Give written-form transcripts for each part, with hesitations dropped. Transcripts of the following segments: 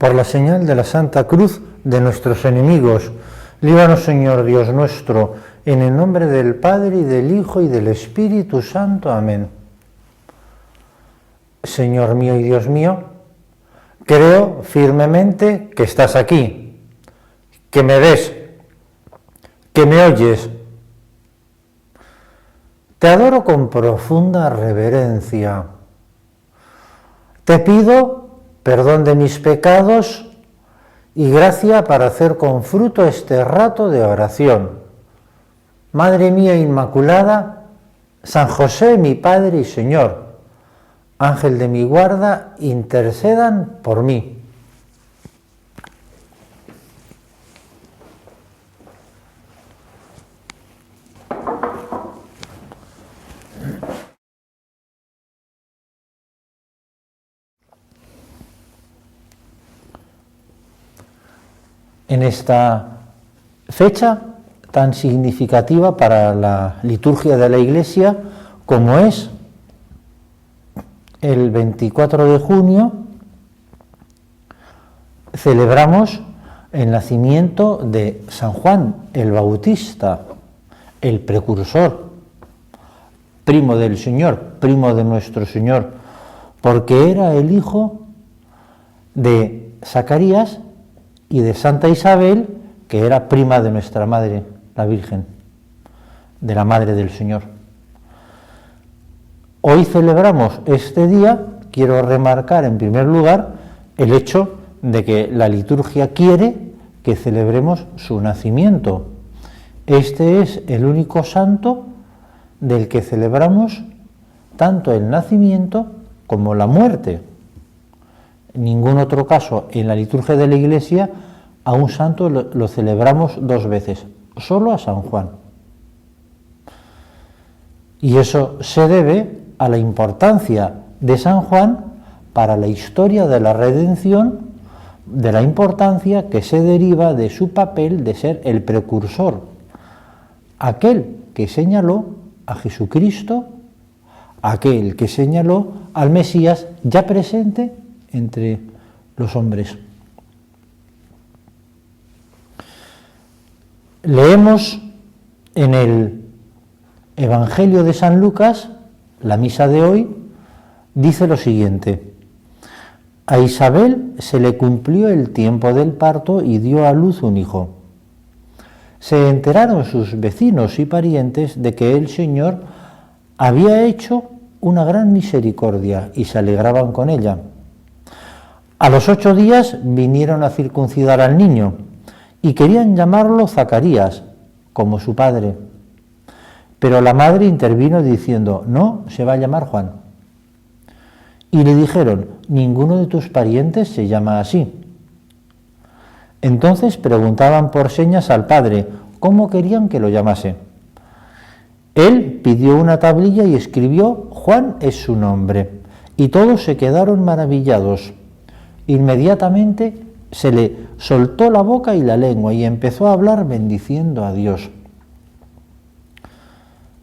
por la señal de la Santa Cruz de nuestros enemigos, líbranos, Señor Dios nuestro, en el nombre del Padre, y del Hijo, y del Espíritu Santo. Amén. Señor mío y Dios mío, creo firmemente que estás aquí, que me ves, que me oyes. Te adoro con profunda reverencia. Te pido perdón de mis pecados y gracia para hacer con fruto este rato de oración. Madre mía Inmaculada, San José, mi Padre y Señor, Ángel de mi guarda, intercedan por mí. En esta fecha tan significativa para la liturgia de la Iglesia como es el 24 de junio, celebramos el nacimiento de San Juan el Bautista, el precursor, primo del Señor, primo de nuestro Señor, porque era el hijo de Zacarías y de Santa Isabel, que era prima de nuestra Madre, la Virgen, de la Madre del Señor. Hoy celebramos este día. Quiero remarcar en primer lugar el hecho de que la liturgia quiere que celebremos su nacimiento. Este es el único santo del que celebramos tanto el nacimiento como la muerte. En ningún otro caso en la liturgia de la Iglesia a un santo lo celebramos dos veces, solo a San Juan. Y eso se debe a la importancia de San Juan para la historia de la redención, de la importancia que se deriva de su papel de ser el precursor, aquel que señaló a Jesucristo, aquel que señaló al Mesías ya presente entre los hombres. Leemos en el Evangelio de San Lucas, la misa de hoy, dice lo siguiente: a Isabel se le cumplió el tiempo del parto y dio a luz un hijo. Se enteraron sus vecinos y parientes de que el Señor había hecho una gran misericordia y se alegraban con ella. A los 8 días vinieron a circuncidar al niño y querían llamarlo Zacarías, como su padre. Pero la madre intervino diciendo: no, se va a llamar Juan. Y le dijeron: ninguno de tus parientes se llama así. Entonces preguntaban por señas al padre cómo querían que lo llamase. Él pidió una tablilla y escribió: Juan es su nombre. Y todos se quedaron maravillados. Inmediatamente se le soltó la boca y la lengua y empezó a hablar bendiciendo a Dios.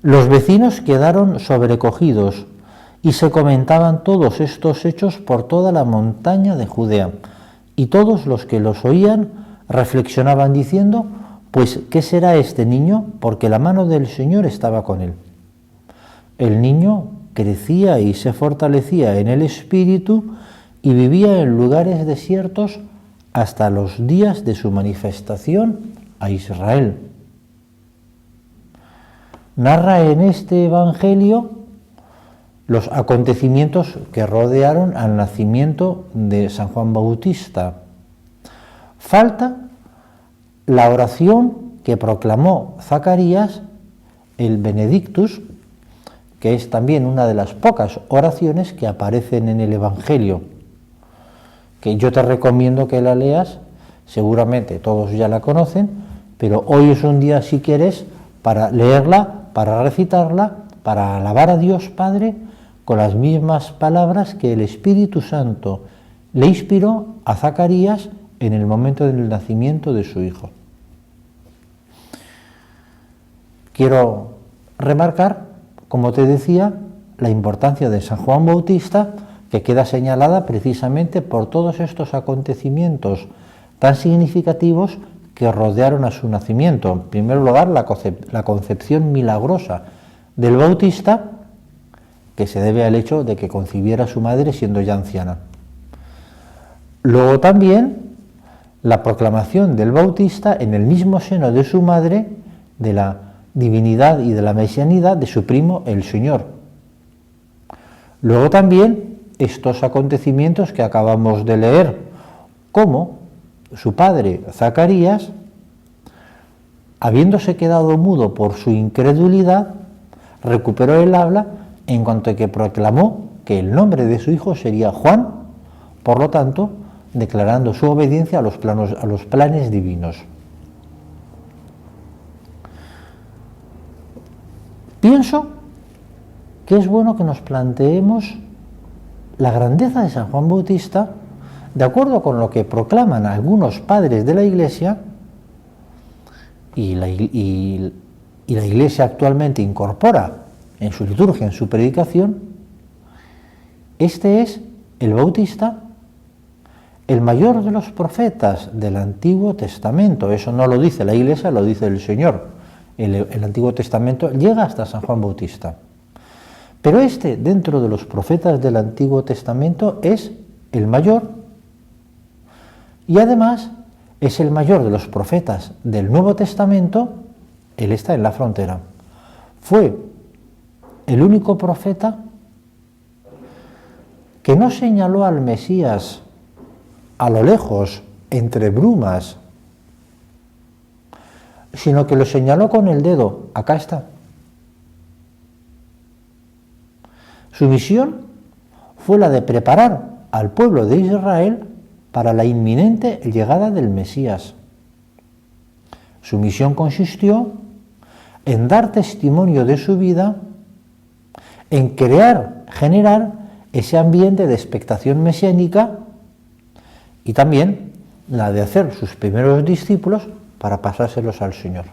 Los vecinos quedaron sobrecogidos y se comentaban todos estos hechos por toda la montaña de Judea. Y todos los que los oían reflexionaban diciendo: pues, ¿qué será este niño? Porque la mano del Señor estaba con él. El niño crecía y se fortalecía en el espíritu y vivía en lugares desiertos hasta los días de su manifestación a Israel. Narra en este Evangelio los acontecimientos que rodearon al nacimiento de San Juan Bautista. Falta la oración que proclamó Zacarías, el Benedictus, que es también una de las pocas oraciones que aparecen en el Evangelio, que yo te recomiendo que la leas. Seguramente todos ya la conocen, pero hoy es un día, si quieres, para leerla, para recitarla, para alabar a Dios Padre con las mismas palabras que el Espíritu Santo le inspiró a Zacarías en el momento del nacimiento de su hijo. Quiero remarcar, como te decía, la importancia de San Juan Bautista, que queda señalada precisamente por todos estos acontecimientos tan significativos que rodearon a su nacimiento. En primer lugar, la concepción milagrosa del Bautista, que se debe al hecho de que concibiera a su madre siendo ya anciana. Luego también la proclamación del Bautista en el mismo seno de su madre de la divinidad y de la mesianidad de su primo el Señor. Luego también estos acontecimientos que acabamos de leer, como su padre Zacarías, habiéndose quedado mudo por su incredulidad, recuperó el habla en cuanto que proclamó que el nombre de su hijo sería Juan, por lo tanto, declarando su obediencia a los planes divinos. Pienso que es bueno que nos planteemos la grandeza de San Juan Bautista de acuerdo con lo que proclaman algunos padres de la Iglesia y la Iglesia actualmente incorpora en su liturgia, en su predicación. Este es el Bautista, el mayor de los profetas del Antiguo Testamento. Eso no lo dice la Iglesia, lo dice el Señor. El Antiguo Testamento llega hasta San Juan Bautista. Pero este, dentro de los profetas del Antiguo Testamento, es el mayor, y además es el mayor de los profetas del Nuevo Testamento. Él está en la frontera. Fue el único profeta que no señaló al Mesías a lo lejos, entre brumas, sino que lo señaló con el dedo. Acá está. Su misión fue la de preparar al pueblo de Israel para la inminente llegada del Mesías. Su misión consistió en dar testimonio de su vida, en generar ese ambiente de expectación mesiánica y también la de hacer sus primeros discípulos para pasárselos al Señor.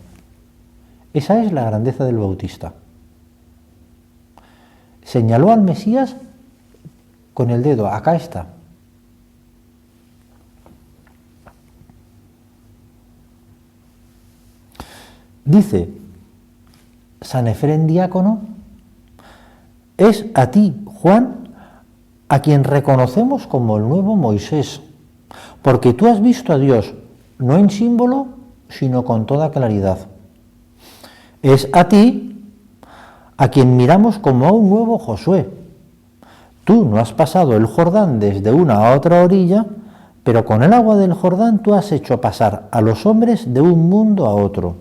Esa es la grandeza del Bautista. Señaló al Mesías con el dedo, acá está. Dice San Efrén Diácono, es a ti, Juan, a quien reconocemos como el nuevo Moisés, porque tú has visto a Dios, no en símbolo, sino con toda claridad. Es a ti a quien miramos como a un nuevo Josué. Tú no has pasado el Jordán desde una a otra orilla, pero con el agua del Jordán tú has hecho pasar a los hombres de un mundo a otro.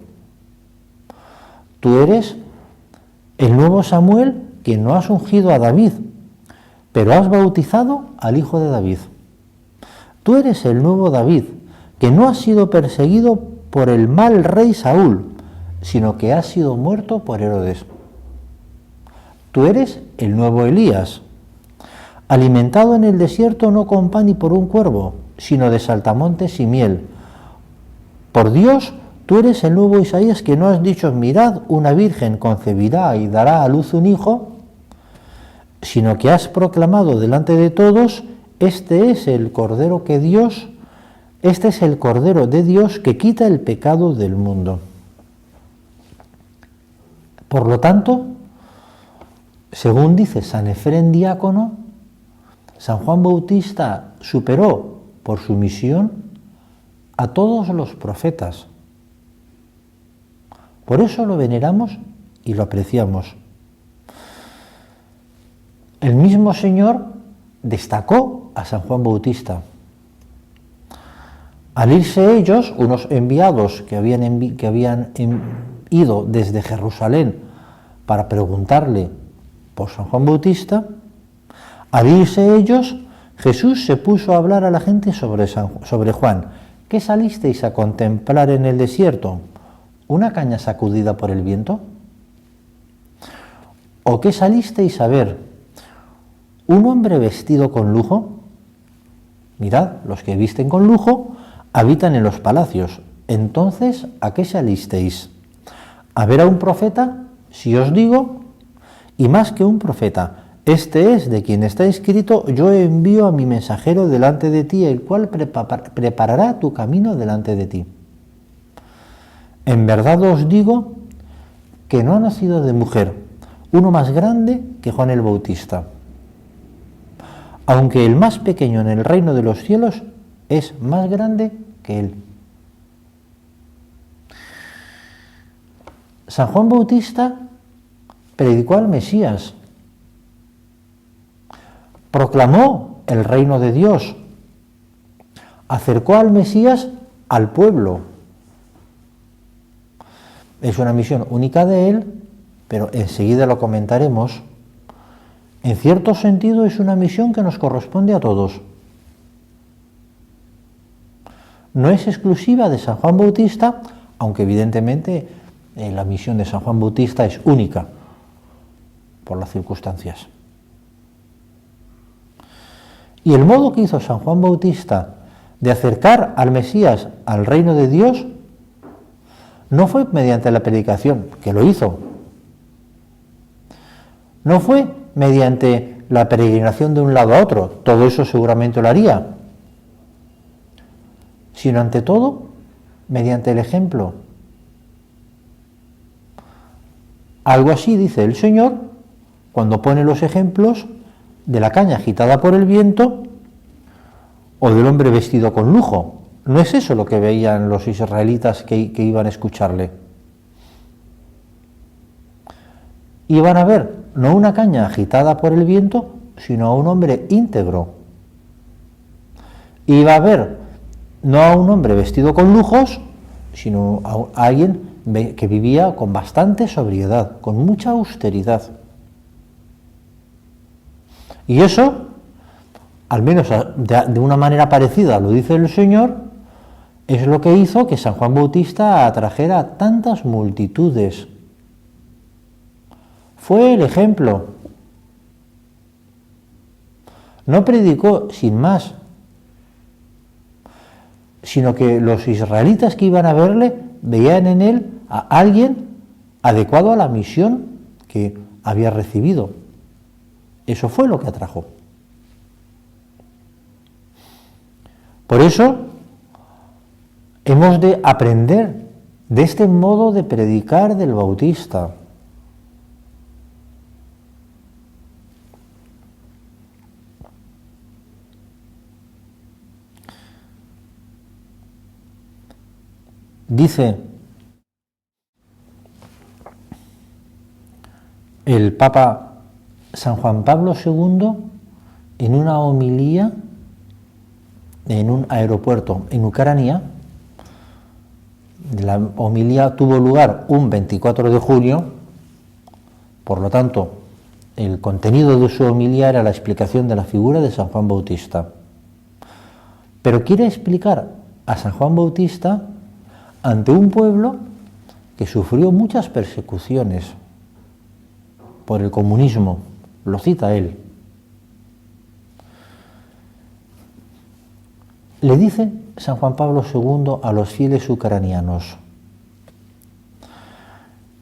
Tú eres el nuevo Samuel, quien no has ungido a David, pero has bautizado al hijo de David. Tú eres el nuevo David, que no ha sido perseguido por el mal rey Saúl, sino que ha sido muerto por Herodes. Tú eres el nuevo Elías, alimentado en el desierto no con pan y por un cuervo, sino de saltamontes y miel. Por Dios, tú eres el nuevo Isaías, que no has dicho, mirad, una virgen concebirá y dará a luz un hijo, sino que has proclamado delante de todos, este es el Cordero de Dios que quita el pecado del mundo. Por lo tanto, según dice San Efrén Diácono, San Juan Bautista superó por su misión a todos los profetas. Por eso lo veneramos y lo apreciamos. El mismo Señor destacó a San Juan Bautista. Al irse ellos, unos enviados que habían ido desde Jerusalén para preguntarle por San Juan Bautista, al irse ellos, Jesús se puso a hablar a la gente sobre Juan. ¿Qué salisteis a contemplar en el desierto? ¿Una caña sacudida por el viento? ¿O qué salisteis a ver? ¿Un hombre vestido con lujo? Mirad, los que visten con lujo habitan en los palacios. Entonces, ¿a qué salisteis? ¿A ver a un profeta? Si os digo, y más que un profeta, Este es de quien está escrito: yo envío a mi mensajero delante de ti, el cual preparará tu camino delante de ti. En verdad os digo que no ha nacido de mujer uno más grande que Juan el Bautista, aunque el más pequeño en el reino de los cielos es más grande que él. San Juan Bautista predicó al Mesías, proclamó el reino de Dios, acercó al Mesías al pueblo. Es una misión única de él, pero enseguida lo comentaremos. En cierto sentido es una misión que nos corresponde a todos. No es exclusiva de San Juan Bautista, aunque evidentemente la misión de San Juan Bautista es única por las circunstancias. Y el modo que hizo San Juan Bautista de acercar al Mesías al reino de Dios no fue mediante la predicación, que lo hizo. No fue mediante la peregrinación de un lado a otro, todo eso seguramente lo haría, sino ante todo mediante el ejemplo. Algo así dice el Señor cuando pone los ejemplos de la caña agitada por el viento o del hombre vestido con lujo. ¿No es eso lo que veían los israelitas que iban a escucharle? Iban a ver no una caña agitada por el viento, sino a un hombre íntegro. Iba a ver no a un hombre vestido con lujos, sino a alguien que vivía con bastante sobriedad, con mucha austeridad. Y eso, al menos de una manera parecida lo dice el Señor, es lo que hizo que San Juan Bautista atrajera a tantas multitudes. Fue el ejemplo. No predicó sin más, sino que los israelitas que iban a verle veían en él a alguien adecuado a la misión que había recibido. Eso fue lo que atrajo. Por eso hemos de aprender de este modo de predicar del Bautista. Dice el Papa San Juan Pablo II en una homilía en un aeropuerto en Ucrania. La homilía tuvo lugar un 24 de julio, por lo tanto, el contenido de su homilía era la explicación de la figura de San Juan Bautista. Pero quiere explicar a San Juan Bautista ante un pueblo que sufrió muchas persecuciones por el comunismo, lo cita él. Le dice San Juan Pablo II a los fieles ucranianos: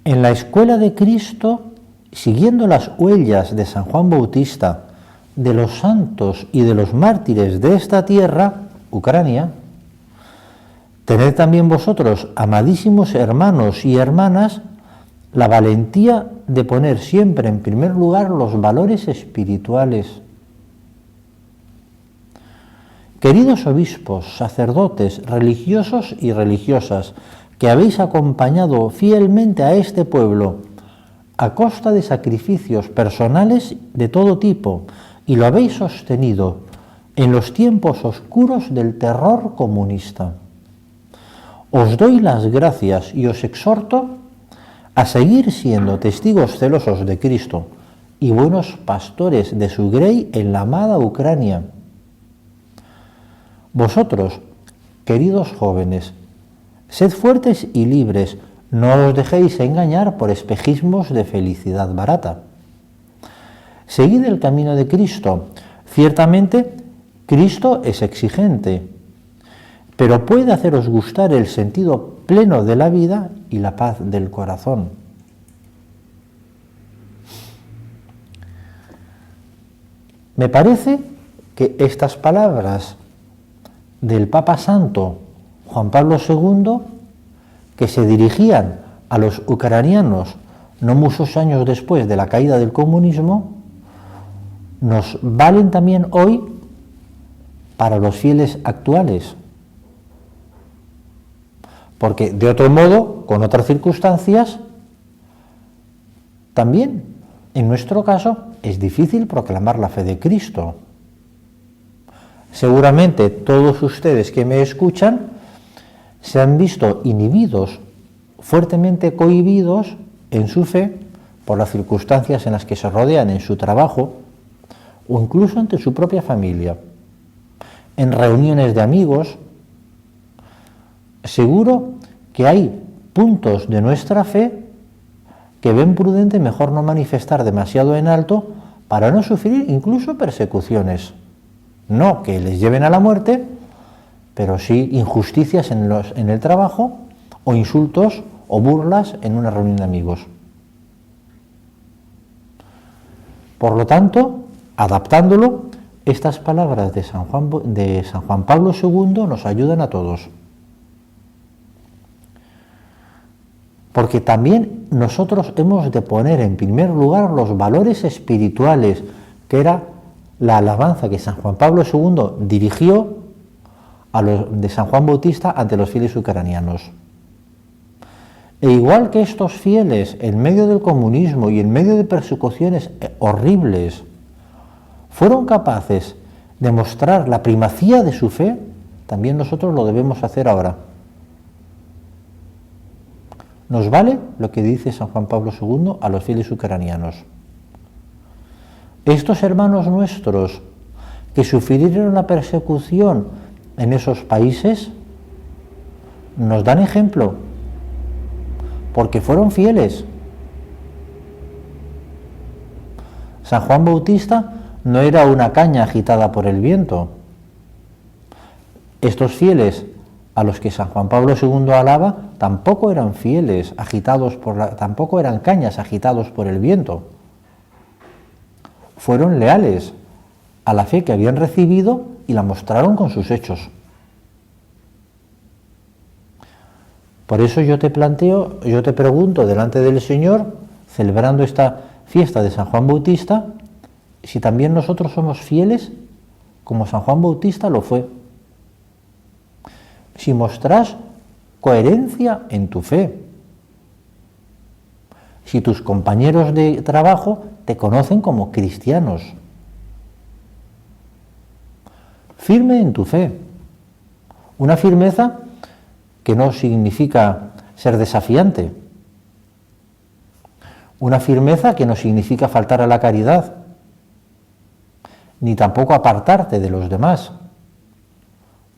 en la escuela de Cristo, siguiendo las huellas de San Juan Bautista, de los santos y de los mártires de esta tierra, Ucrania, tened también vosotros, amadísimos hermanos y hermanas, la valentía de poner siempre en primer lugar los valores espirituales. Queridos obispos, sacerdotes, religiosos y religiosas, que habéis acompañado fielmente a este pueblo a costa de sacrificios personales de todo tipo y lo habéis sostenido en los tiempos oscuros del terror comunista. Os doy las gracias y os exhorto a seguir siendo testigos celosos de Cristo y buenos pastores de su grey en la amada Ucrania. Vosotros, queridos jóvenes, sed fuertes y libres, no os dejéis engañar por espejismos de felicidad barata. Seguid el camino de Cristo. Ciertamente, Cristo es exigente, pero puede haceros gustar el sentido pleno de la vida y la paz del corazón. Me parece que estas palabras del Papa Santo Juan Pablo II, que se dirigían a los ucranianos no muchos años después de la caída del comunismo, nos valen también hoy para los fieles actuales. Porque de otro modo, con otras circunstancias, también, en nuestro caso, es difícil proclamar la fe de Cristo. Seguramente todos ustedes que me escuchan se han visto inhibidos, fuertemente cohibidos en su fe por las circunstancias en las que se rodean en su trabajo o incluso ante su propia familia, en reuniones de amigos. Seguro que hay puntos de nuestra fe que ven prudente mejor no manifestar demasiado en alto para no sufrir incluso persecuciones. No que les lleven a la muerte, pero sí injusticias en el trabajo o insultos o burlas en una reunión de amigos. Por lo tanto, adaptándolo, estas palabras de San Juan Pablo II nos ayudan a todos. Porque también nosotros hemos de poner en primer lugar los valores espirituales, que era la alabanza que San Juan Pablo II dirigió de San Juan Bautista ante los fieles ucranianos. E igual que estos fieles, en medio del comunismo y en medio de persecuciones horribles, fueron capaces de mostrar la primacía de su fe, también nosotros lo debemos hacer ahora. Nos vale lo que dice San Juan Pablo II a los fieles ucranianos. Estos hermanos nuestros que sufrieron la persecución en esos países nos dan ejemplo, porque fueron fieles. San Juan Bautista no era una caña agitada por el viento. Estos fieles a los que San Juan Pablo II alaba tampoco eran fieles agitados tampoco eran cañas agitados por el viento. Fueron leales a la fe que habían recibido y la mostraron con sus hechos. Por eso yo te pregunto delante del Señor, celebrando esta fiesta de San Juan Bautista, si también nosotros somos fieles como San Juan Bautista lo fue. Si mostrás coherencia en tu fe. Si tus compañeros de trabajo te conocen como cristianos. Firme en tu fe. Una firmeza que no significa ser desafiante. Una firmeza que no significa faltar a la caridad, ni tampoco apartarte de los demás,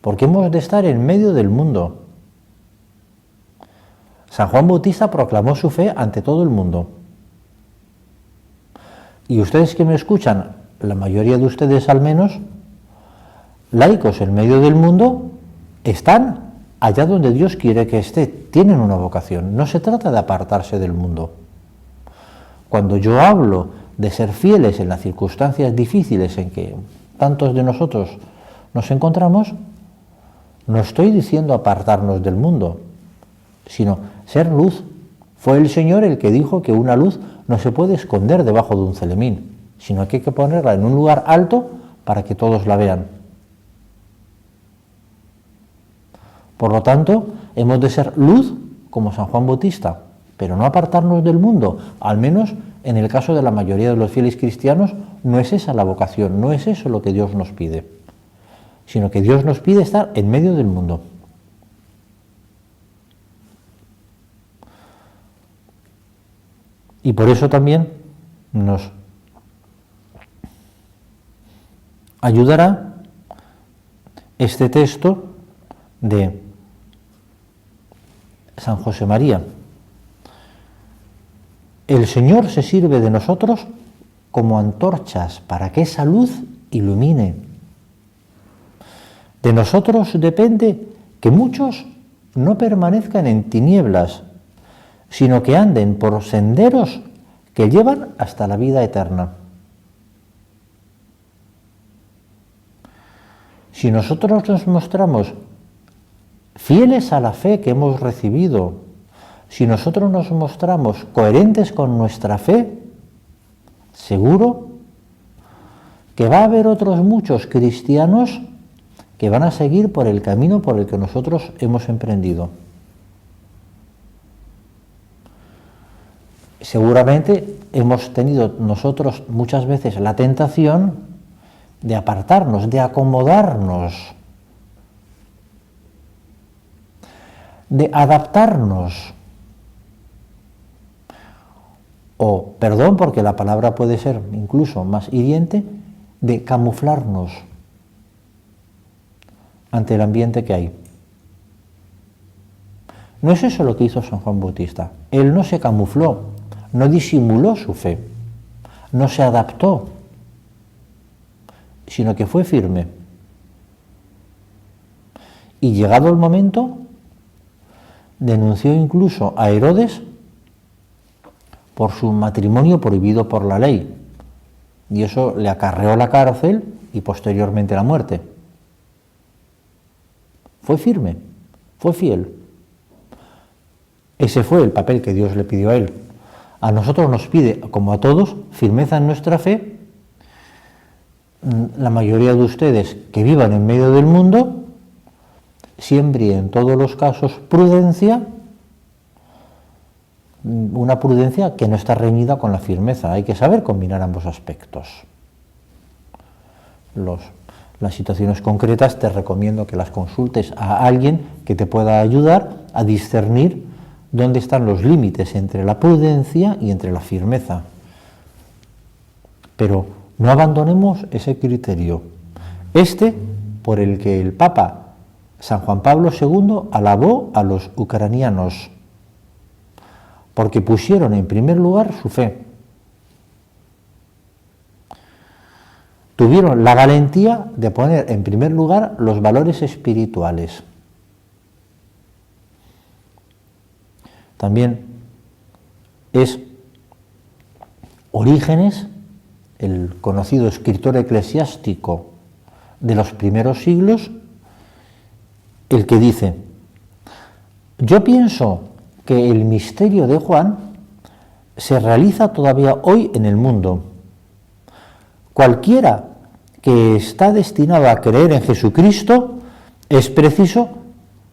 porque hemos de estar en medio del mundo. San Juan Bautista proclamó su fe ante todo el mundo. Y ustedes que me escuchan, la mayoría de ustedes al menos, laicos en medio del mundo, están allá donde Dios quiere que esté, tienen una vocación. No se trata de apartarse del mundo. Cuando yo hablo de ser fieles en las circunstancias difíciles en que tantos de nosotros nos encontramos, no estoy diciendo apartarnos del mundo, sino ser luz. Fue el Señor el que dijo que una luz no se puede esconder debajo de un celemín, sino que hay que ponerla en un lugar alto para que todos la vean. Por lo tanto, hemos de ser luz como San Juan Bautista, pero no apartarnos del mundo. Al menos en el caso de la mayoría de los fieles cristianos, no es esa la vocación, no es eso lo que Dios nos pide, sino que Dios nos pide estar en medio del mundo. Y por eso también nos ayudará este texto de San José María. El Señor se sirve de nosotros como antorchas para que esa luz ilumine. De nosotros depende que muchos no permanezcan en tinieblas, sino que anden por senderos que llevan hasta la vida eterna. Si nosotros nos mostramos fieles a la fe que hemos recibido, si nosotros nos mostramos coherentes con nuestra fe, seguro que va a haber otros muchos cristianos que van a seguir por el camino por el que nosotros hemos emprendido. Seguramente hemos tenido nosotros muchas veces la tentación de apartarnos, de acomodarnos, de adaptarnos, o, perdón, porque la palabra puede ser incluso más hiriente, de camuflarnos ante el ambiente que hay. No es eso lo que hizo San Juan Bautista. Él no se camufló, no disimuló su fe, no se adaptó, sino que fue firme. Y llegado el momento, denunció incluso a Herodes por su matrimonio prohibido por la ley, y eso le acarreó la cárcel y posteriormente la muerte. Fue firme, fue fiel. Ese fue el papel que Dios le pidió a él. A nosotros nos pide, como a todos, firmeza en nuestra fe. La mayoría de ustedes que vivan en medio del mundo, siempre y en todos los casos prudencia, una prudencia que no está reñida con la firmeza. Hay que saber combinar ambos aspectos. Las situaciones concretas te recomiendo que las consultes a alguien que te pueda ayudar a discernir dónde están los límites entre la prudencia y entre la firmeza. Pero no abandonemos ese criterio, por el que el Papa San Juan Pablo II alabó a los ucranianos, porque pusieron en primer lugar su fe. Tuvieron la valentía de poner en primer lugar los valores espirituales. También es Orígenes, el conocido escritor eclesiástico de los primeros siglos, el que dice: yo pienso que el misterio de Juan se realiza todavía hoy en el mundo. Cualquiera que está destinado a creer en Jesucristo, es preciso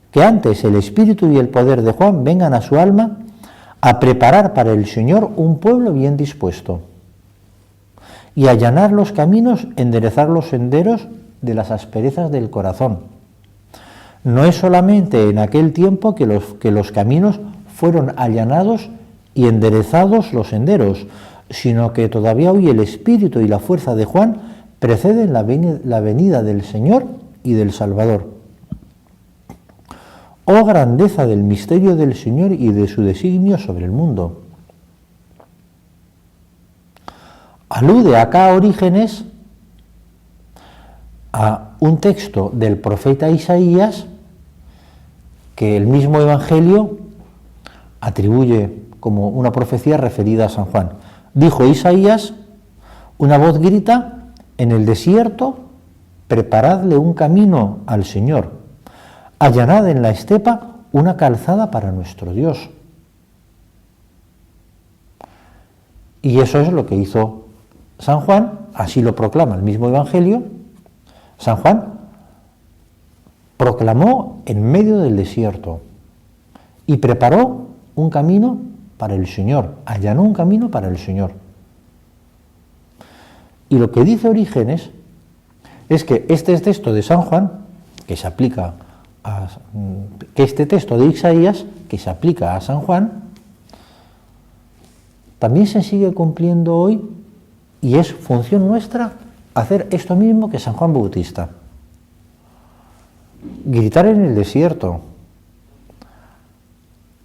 que antes el espíritu y el poder de Juan vengan a su alma a preparar para el Señor un pueblo bien dispuesto y allanar los caminos, enderezar los senderos de las asperezas del corazón. No es solamente en aquel tiempo que los caminos fueron allanados y enderezados los senderos, sino que todavía hoy el espíritu y la fuerza de Juan preceden la venida del Señor y del Salvador. Oh grandeza del misterio del Señor y de su designio sobre el mundo. Alude acá Orígenes a un texto del profeta Isaías que el mismo Evangelio atribuye como una profecía referida a San Juan. Dijo Isaías: una voz grita en el desierto, preparadle un camino al Señor, allanad en la estepa una calzada para nuestro Dios. Y eso es lo que hizo San Juan, así lo proclama el mismo Evangelio. San Juan proclamó en medio del desierto y preparó un camino para el Señor, allanó un camino para el Señor. Y lo que dice Orígenes es que este texto de San Juan, que este texto de Isaías, que se aplica a San Juan, también se sigue cumpliendo hoy, y es función nuestra hacer esto mismo que San Juan Bautista. Gritar en el desierto,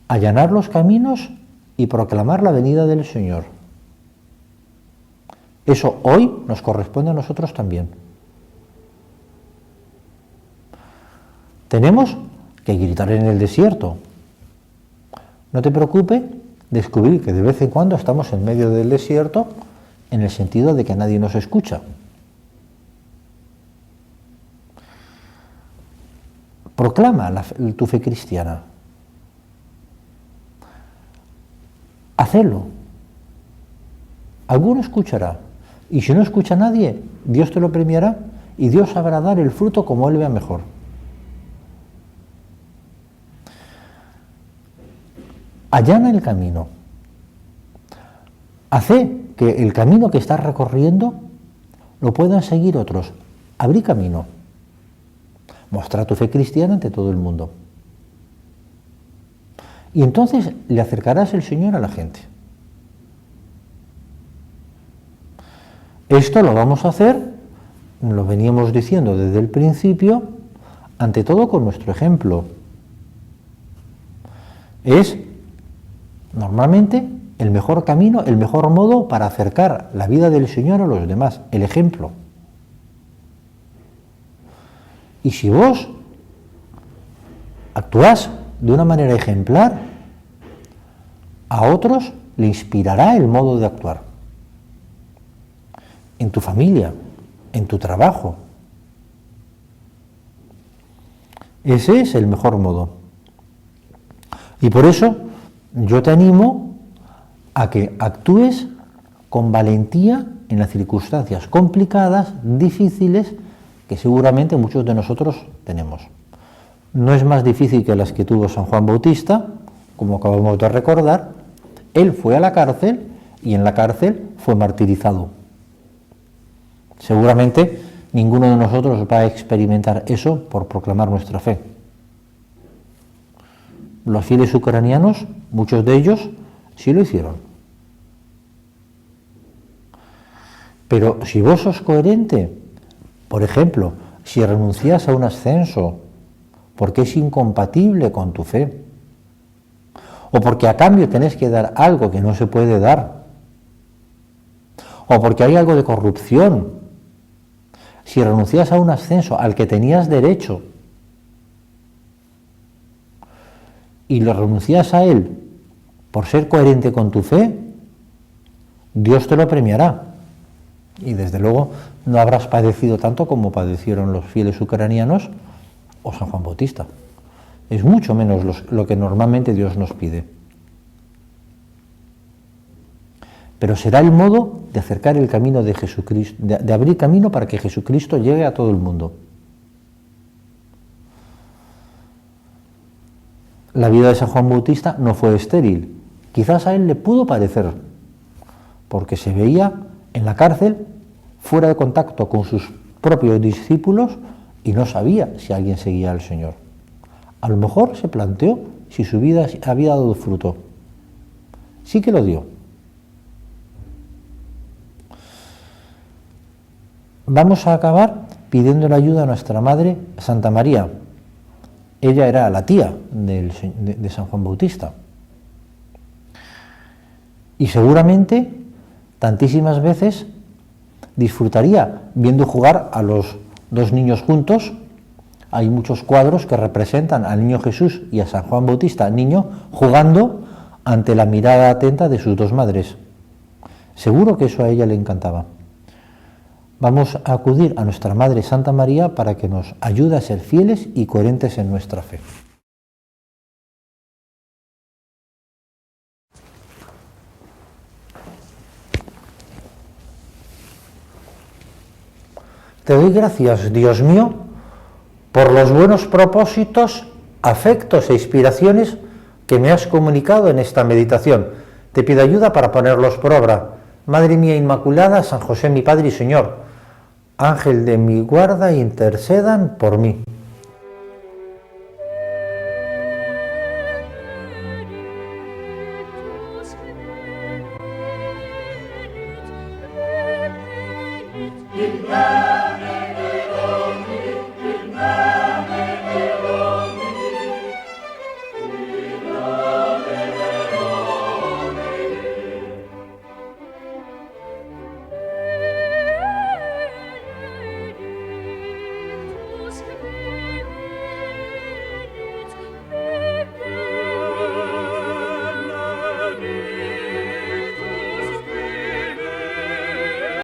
allanar los caminos y proclamar la venida del Señor. Eso hoy nos corresponde a nosotros también. Tenemos que gritar en el desierto. No te preocupes descubrir que de vez en cuando estamos en medio del desierto, en el sentido de que nadie nos escucha. Proclama tu fe cristiana. Hacelo. Alguno escuchará. Y si no escucha a nadie, Dios te lo premiará y Dios sabrá dar el fruto como Él vea mejor. Allana el camino. Hace que el camino que estás recorriendo lo puedan seguir otros. Abrí camino. Mostra tu fe cristiana ante todo el mundo. Y entonces le acercarás el Señor a la gente. Esto lo vamos a hacer, lo veníamos diciendo desde el principio, ante todo con nuestro ejemplo. Es normalmente el mejor camino, el mejor modo para acercar la vida del Señor a los demás, el ejemplo. Y si vos actuás de una manera ejemplar, a otros le inspirará el modo de actuar. En tu familia, en tu trabajo. Ese es el mejor modo. Y por eso yo te animo a que actúes con valentía en las circunstancias complicadas, difíciles, que seguramente muchos de nosotros tenemos. No es más difícil que las que tuvo San Juan Bautista, como acabamos de recordar. Él fue a la cárcel y en la cárcel fue martirizado. Seguramente ninguno de nosotros va a experimentar eso por proclamar nuestra fe. Los fieles ucranianos, muchos de ellos, sí lo hicieron. Pero si vos sos coherente, por ejemplo, si renuncias a un ascenso porque es incompatible con tu fe, o porque a cambio tenés que dar algo que no se puede dar, o porque hay algo de corrupción, si renuncias a un ascenso al que tenías derecho y lo renuncias a él por ser coherente con tu fe, Dios te lo premiará. Y desde luego no habrás padecido tanto como padecieron los fieles ucranianos o San Juan Bautista. Es mucho menos lo que normalmente Dios nos pide. Pero será el modo de acercar el camino de Jesucristo, de abrir camino para que Jesucristo llegue a todo el mundo. La vida de San Juan Bautista no fue estéril. Quizás a él le pudo parecer, porque se veía en la cárcel, fuera de contacto con sus propios discípulos y no sabía si alguien seguía al Señor. A lo mejor se planteó si su vida había dado fruto. Sí que lo dio. Vamos a acabar pidiendo la ayuda a nuestra Madre Santa María. Ella era la tía de San Juan Bautista. Y seguramente tantísimas veces disfrutaría viendo jugar a los dos niños juntos. Hay muchos cuadros que representan al niño Jesús y a San Juan Bautista, niño, jugando ante la mirada atenta de sus dos madres. Seguro que eso a ella le encantaba. Vamos a acudir a nuestra Madre Santa María para que nos ayude a ser fieles y coherentes en nuestra fe. Te doy gracias, Dios mío, por los buenos propósitos, afectos e inspiraciones que me has comunicado en esta meditación. Te pido ayuda para ponerlos por obra. Madre mía Inmaculada, San José mi Padre y Señor, Ángel de mi guarda, intercedan por mí. In